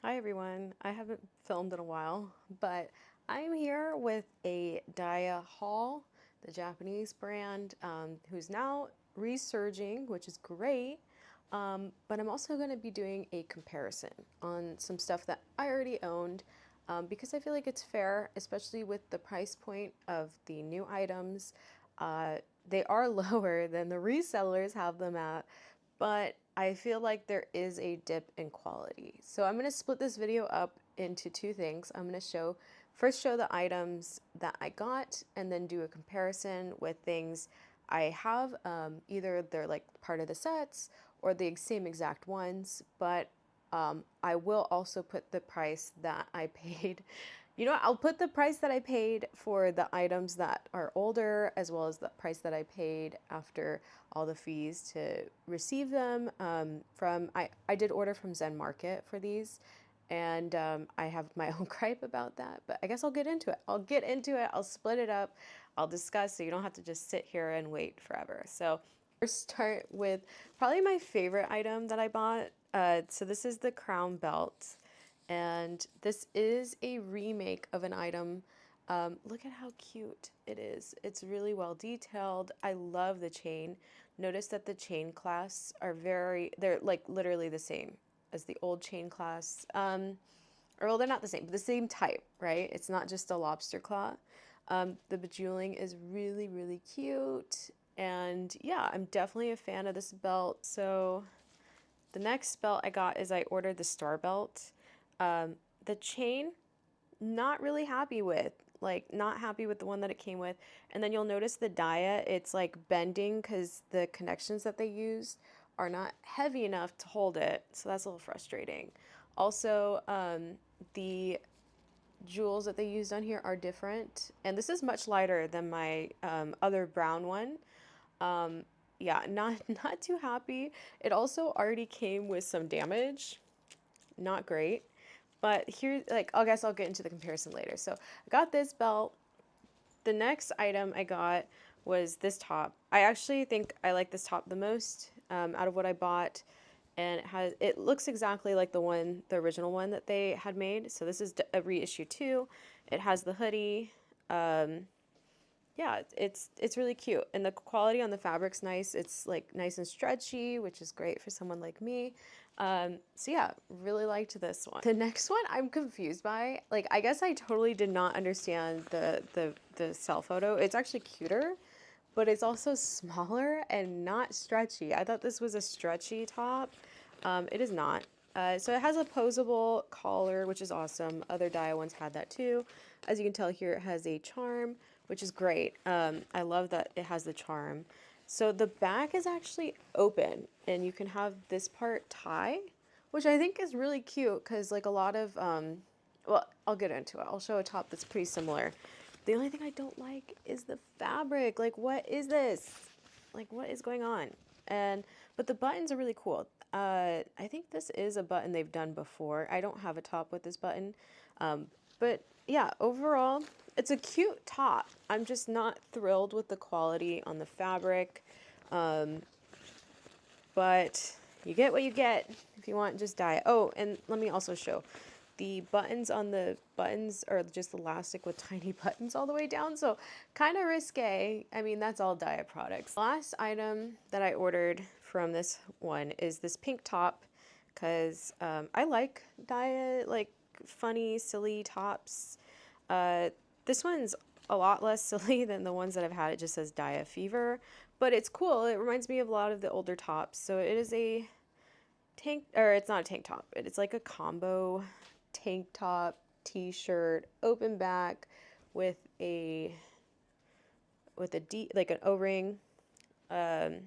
Hi everyone. I haven't filmed in a while, but I'm here with a d.i.a haul, the Japanese brand, who's now resurging, which is great. But I'm also going to be doing a comparison on some stuff that I already owned because I feel like it's fair, especially with the price point of the new items. They are lower than the resellers have them at, but I feel like there is a dip in quality. So I'm going to split this video up into two things. I'm going to first show the items that I got and then do a comparison with things I have. Either they're like part of the sets or the same exact ones, but I will also put the price that I paid. I'll put the price that I paid for the items that are older, as well as the price that I paid after all the fees to receive them. I did order from Zen Market for these, and I have my own gripe about that, but I guess I'll get into it. I'll split it up. I'll discuss so you don't have to just sit here and wait forever. So first start with probably my favorite item that I bought. So this is the crown belt. And this is a remake of an item. Look at how cute it is. It's really well detailed. I love the chain. Notice that the chain clasps are they're like literally the same as the old chain clasps. Or well, they're not the same, but the same type, right? It's not just a lobster claw. The bejeweling is really, really cute. And yeah, I'm definitely a fan of this belt. So the next belt I got is I ordered the star belt. The chain, not really happy with. Like, not happy with the one that it came with. And then you'll notice the dia, it's like bending because the connections that they used are not heavy enough to hold it. So that's a little frustrating. Also, the jewels that they used on here are different. And this is much lighter than my other brown one. Yeah, not not too happy. It also already came with some damage. Not great. But here, like, I guess I'll get into the comparison later. So I got this belt. The next item I got was this top. I actually think I like this top the most out of what I bought. And it looks exactly like the original one that they had made. So this is a reissue too. It has the hoodie. Yeah, it's really cute, and the quality on the fabric's nice. It's like nice and stretchy, which is great for someone like me. So yeah, really liked this one. The next one I'm confused by. Like, I guess I totally did not understand the cell photo. It's actually cuter, but it's also smaller and not stretchy. I thought this was a stretchy top. It is not. So it has a posable collar, which is awesome. Other d.i.a ones had that too. As you can tell here, it has a charm, which is great. I love that it has the charm. So the back is actually open, and you can have this part tie, which I think is really cute because like a lot of, well, I'll get into it. I'll show a top that's pretty similar. The only thing I don't like is the fabric. Like, what is this? Like, what is going on? But the buttons are really cool. I think this is a button they've done before. I don't have a top with this button. But yeah, overall, it's a cute top. I'm just not thrilled with the quality on the fabric. But you get what you get if you want just dye. Oh, and let me also show. The buttons on the buttons are just elastic with tiny buttons all the way down, so kind of risque. I mean, that's all d.i.a products. Last item that I ordered from this one is this pink top, because I like d.i.a, like funny, silly tops. This one's a lot less silly than the ones that I've had. It just says d.i.a Fever, but it's cool. It reminds me of a lot of the older tops. So it is a tank, or it's not a tank top. It's like a combo tank top, t-shirt, open back with like an O-ring. Yeah,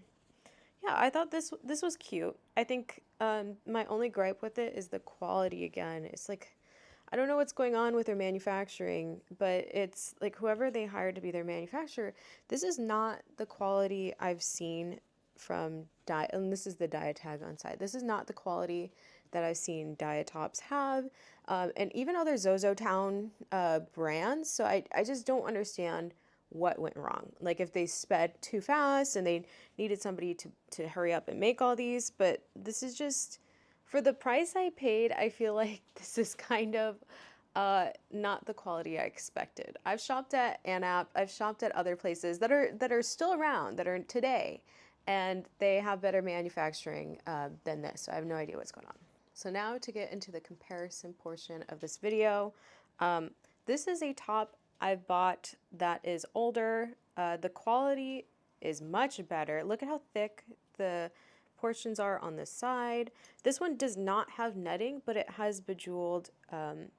I thought this was cute. I think my only gripe with it is the quality again. It's like, I don't know what's going on with their manufacturing, but it's like whoever they hired to be their manufacturer, this is not the quality I've seen from d.i.a, and this is the d.i.a tag on side. This is not the quality that I've seen d.i.a tops have, and even other ZoZoTown brands. So I just don't understand what went wrong. Like if they sped too fast and they needed somebody to hurry up and make all these, but this is just For the price I paid, I feel like this is kind of not the quality I expected. I've shopped at ANAP, I've shopped at other places that are still around, that are today, and they have better manufacturing than this. So I have no idea what's going on. So now to get into the comparison portion of this video, um, this is a top I've bought that is older. The quality is much better. Look at how thick the portions are on this side. This one does not have netting, but it has bejeweled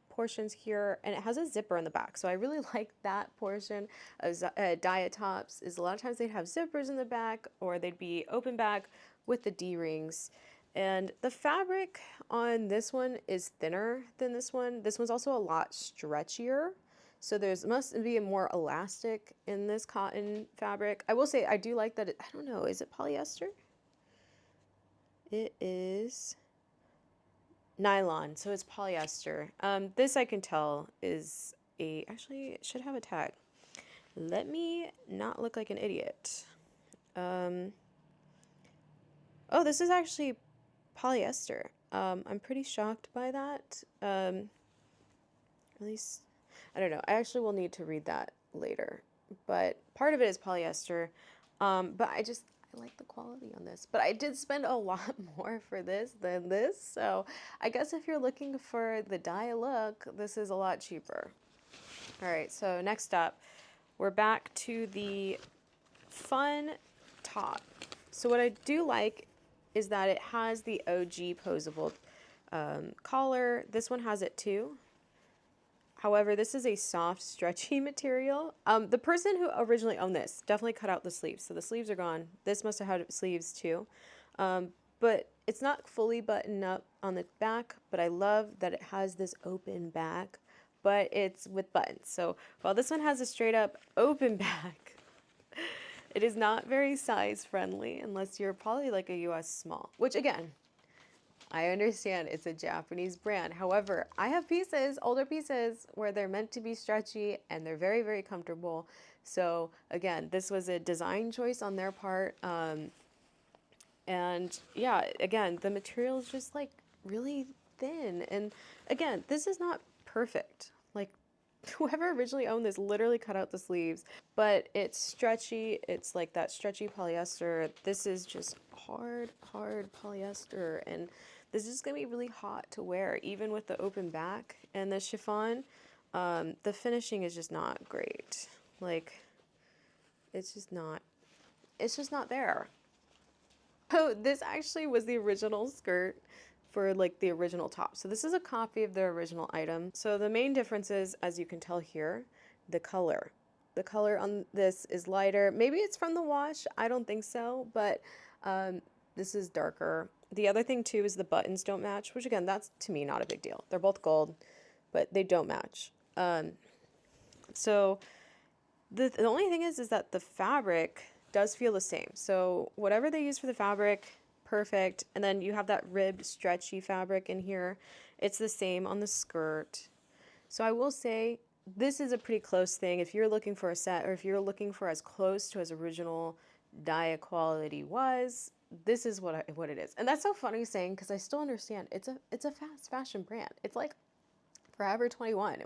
portions here, and it has a zipper in the back. So I really like that portion of d.i.a tops. Is a lot of times they'd have zippers in the back, or they'd be open back with the D-rings. And the fabric on this one is thinner than this one. This one's also a lot stretchier. So there's must be a more elastic in this cotton fabric. I will say I do like that. I don't know, is it polyester? It is nylon, so it's polyester. This I can tell is actually it should have a tag. Let me not look like an idiot. Oh, this is actually polyester. I'm pretty shocked by that. At least, I don't know. I actually will need to read that later. But part of it is polyester. But I like the quality on this. But I did spend a lot more for this than this. So I guess if you're looking for the d.i.a look, this is a lot cheaper. All right, so next up, we're back to the fun top. So what I do like is that it has the OG posable collar. This one has it too. However, this is a soft, stretchy material. The person who originally owned this definitely cut out the sleeves. So the sleeves are gone. This must have had sleeves too. But it's not fully buttoned up on the back, but I love that it has this open back, but it's with buttons. So while this one has a straight up open back, it is not very size friendly unless you're probably like a US small, which again, I understand it's a Japanese brand. However, I have pieces, older pieces, where they're meant to be stretchy and they're very, very comfortable. So again, this was a design choice on their part. And yeah, again, the material is just like really thin. And again, this is not perfect. Like whoever originally owned this literally cut out the sleeves, but it's stretchy. It's like that stretchy polyester. This is just hard polyester, and this is gonna be really hot to wear, even with the open back and the chiffon. The finishing is just not great. Like, it's just not there. So this actually was the original skirt for like the original top. So this is a copy of the original item. So the main difference is, as you can tell here, the color. The color on this is lighter. Maybe it's from the wash. I don't think so, but this is darker. The other thing too is the buttons don't match, which again, that's to me not a big deal. They're both gold, but they don't match. So the only thing is that the fabric does feel the same. So whatever they use for the fabric, perfect. And then you have that ribbed, stretchy fabric in here. It's the same on the skirt. So I will say this is a pretty close thing. If you're looking for a set, or if you're looking for as close to as original d.i.a quality was, this is what it is. And that's so funny saying, because I still understand it's a fast fashion brand. It's like Forever 21.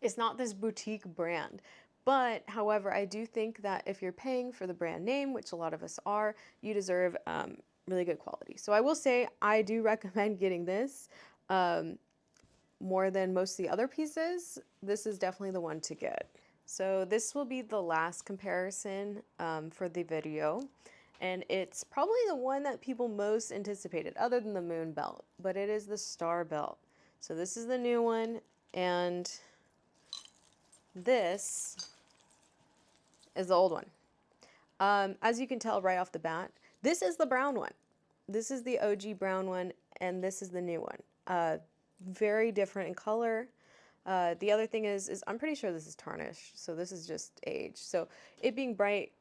It's not this boutique brand. But however, I do think that if you're paying for the brand name, which a lot of us are, you deserve really good quality. So I will say I do recommend getting this more than most of the other pieces. This is definitely the one to get. So this will be the last comparison for the video. And it's probably the one that people most anticipated, other than the moon belt, but it is the star belt. So this is the new one, and this is the old one. As you can tell right off the bat, this is the brown one. This is the OG brown one, and this is the new one. Very different in color. The other thing is I'm pretty sure this is tarnished, so this is just age. So it being bright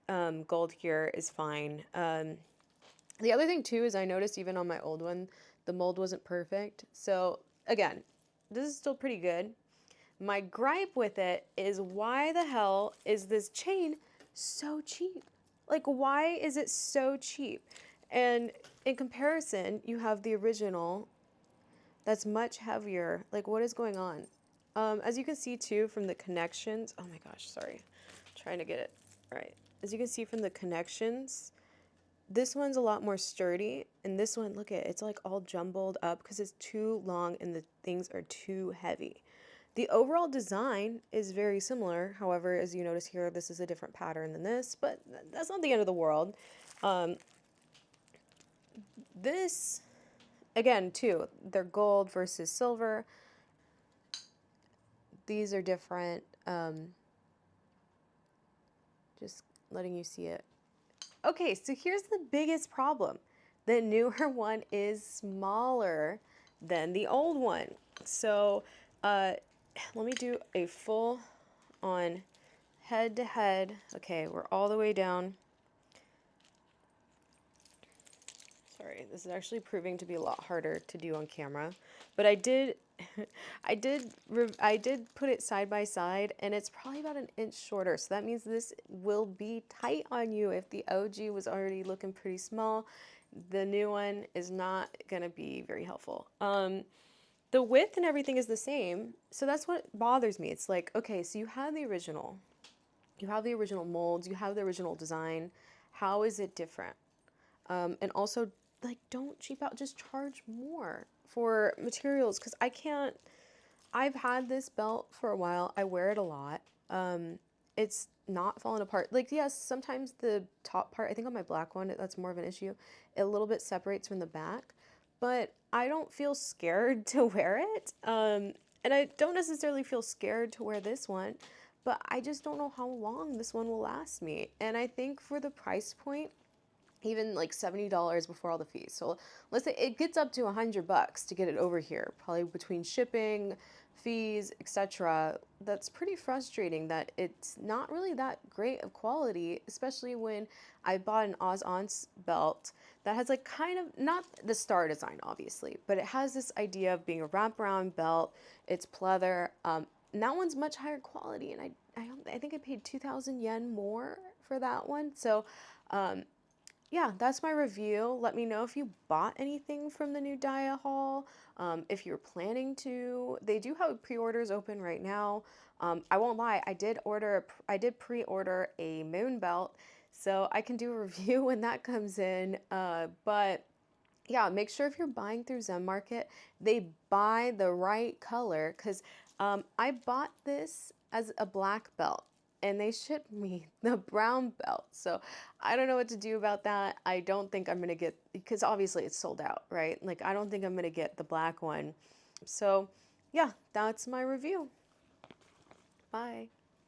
gold here is fine. The other thing too is I noticed even on my old one, the mold wasn't perfect. So again, this is still pretty good. My gripe with it is, why the hell is this chain so cheap? Like, why is it so cheap? And in comparison, you have the original that's much heavier. Like, what is going on? As you can see too from the connections, oh my gosh, sorry, trying to get it right. As you can see from the connections, this one's a lot more sturdy, and this one, look at it, it's like all jumbled up because it's too long and the things are too heavy. The overall design is very similar. However, as you notice here, this is a different pattern than this, but that's not the end of the world. Um, this, again, too, they're gold versus silver. These are different. Just letting you see it. Okay, so here's the biggest problem. The newer one is smaller than the old one. So let me do a full on head to head. Okay, we're all the way down. Sorry, this is actually proving to be a lot harder to do on camera, but I did, I did put it side by side, and it's probably about an inch shorter. So that means this will be tight on you. If the OG was already looking pretty small, the new one is not gonna be very helpful. The width and everything is the same, so that's what bothers me. It's like, okay, so you have the original molds, you have the original design. How is it different? And also, like, don't cheap out, just charge more for materials, because I can't. I've had this belt for a while. I wear it a lot. It's not falling apart. Like, yes, sometimes the top part, I think on my black one, that's more of an issue. It a little bit separates from the back, but I don't feel scared to wear it. And I don't necessarily feel scared to wear this one, but I just don't know how long this one will last me. And I think for the price point, even like $70 before all the fees. So let's say it gets up to $100 to get it over here, probably between shipping, fees, etc. That's pretty frustrating that it's not really that great of quality, especially when I bought an Oz belt that has like kind of not the star design obviously, but it has this idea of being a wraparound belt. It's pleather. And that one's much higher quality, and I think I paid 2,000 yen more for that one. So yeah, that's my review. Let me know if you bought anything from the new d.i.a haul. If you're planning to, they do have pre-orders open right now. I won't lie, I did pre-order a moon belt, so I can do a review when that comes in. But yeah, make sure if you're buying through Zen Market, they buy the right color, because I bought this as a black belt and they shipped me the brown belt. So I don't know what to do about that. I don't think I'm going to get, because obviously it's sold out, right? Like, I don't think I'm going to get the black one. So yeah, that's my review. Bye.